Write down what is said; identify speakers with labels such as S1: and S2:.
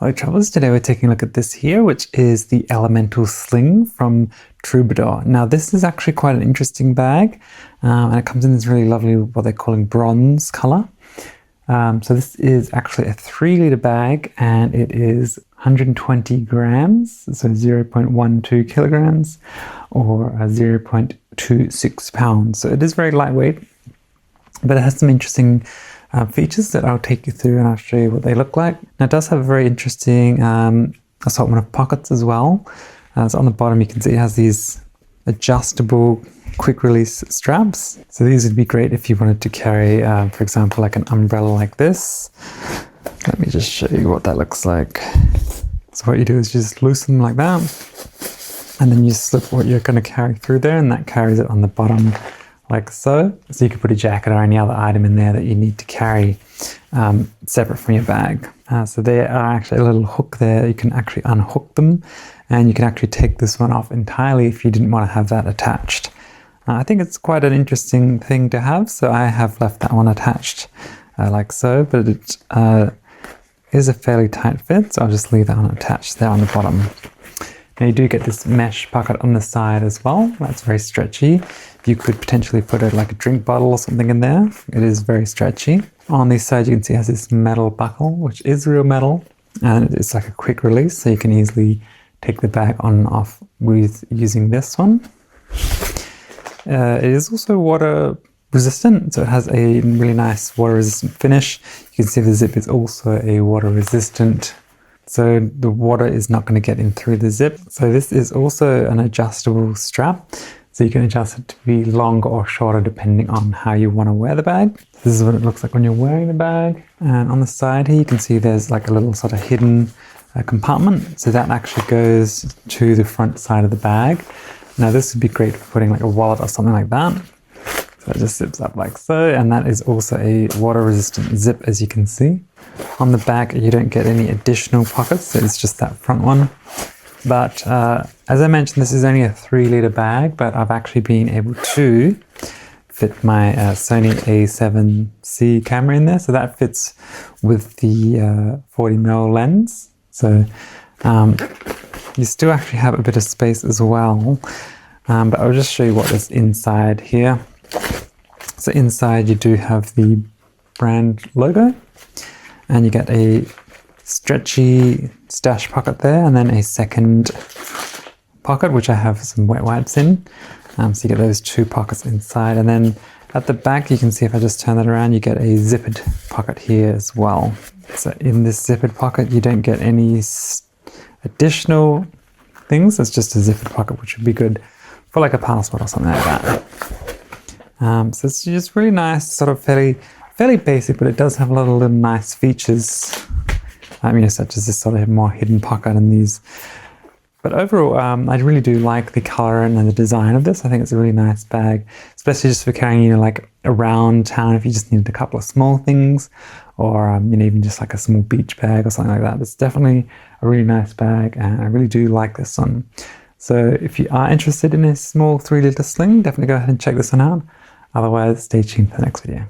S1: Hello travellers, today we're taking a look at this here, which is the Elemental Sling from Troubadour. Now this is actually quite an interesting bag, and it comes in this really lovely, what they're calling bronze colour. So this is actually a 3-litre bag, and it is 120 grams, so 0.12 kilograms, or 0.26 pounds. So it is very lightweight, but it has some interesting features that I'll take you through, and I'll show you what they look like. Now it does have a very interesting assortment of pockets as well. So on the bottom you can see it has these adjustable quick release straps. So these would be great if you wanted to carry, for example, like an umbrella like this. Let me just show you what that looks like. So what you do is just loosen them like that, and then you slip what you're going to carry through there, and that carries it on the bottom like so. So you could put a jacket or any other item in there that you need to carry separate from your bag. So there are actually a little hook there. You can actually unhook them, and you can actually take this one off entirely if you didn't want to have that attached. I think it's quite an interesting thing to have, so I have left that one attached like so, but it is a fairly tight fit, so I'll just leave that one attached there on the bottom. Now you do get this mesh pocket on the side as well. That's very stretchy. You could potentially put like a drink bottle or something in there. It is very stretchy. On this side you can see it has this metal buckle, which is real metal, and it's like a quick release, so you can easily take the bag on and off with using this one. It is also water resistant, so it has a really nice water resistant finish. You can see the zip is also a water resistant, so the water is not going to get in through the zip. So this is also an adjustable strap, so you can adjust it to be longer or shorter depending on how you want to wear the bag. This is what it looks like when you're wearing the bag. And on the side here you can see there's like a little sort of hidden compartment, so that actually goes to the front side of the bag. Now this would be great for putting like a wallet or something like that. So it just zips up like so, and that is also a water resistant zip, as you can see. On the back you don't get any additional pockets, so it's just that front one. But as I mentioned, this is only a 3-litre bag, but I've actually been able to fit my Sony A7C camera in there, so that fits with the 40mm lens. So you still actually have a bit of space as well, but I'll just show you what is inside here. So inside you do have the brand logo, and you get a stretchy stash pocket there, and then a second pocket which I have some wet wipes in. So you get those 2 pockets inside, and then at the back you can see, if I just turn that around, you get a zippered pocket here as well. So in this zippered pocket you don't get any additional things. It's just a zippered pocket, which would be good for like a passport or something like that. So it's just really nice, sort of fairly basic, but it does have a lot of little nice features, such as this sort of more hidden pocket and these. But overall, I really do like the color and the design of this. I think it's a really nice bag, especially just for carrying, like around town if you just needed a couple of small things, or even just like a small beach bag or something like that. It's definitely a really nice bag, and I really do like this one. So if you are interested in a small 3-litre sling, definitely go ahead and check this one out. Otherwise, stay tuned for the next video.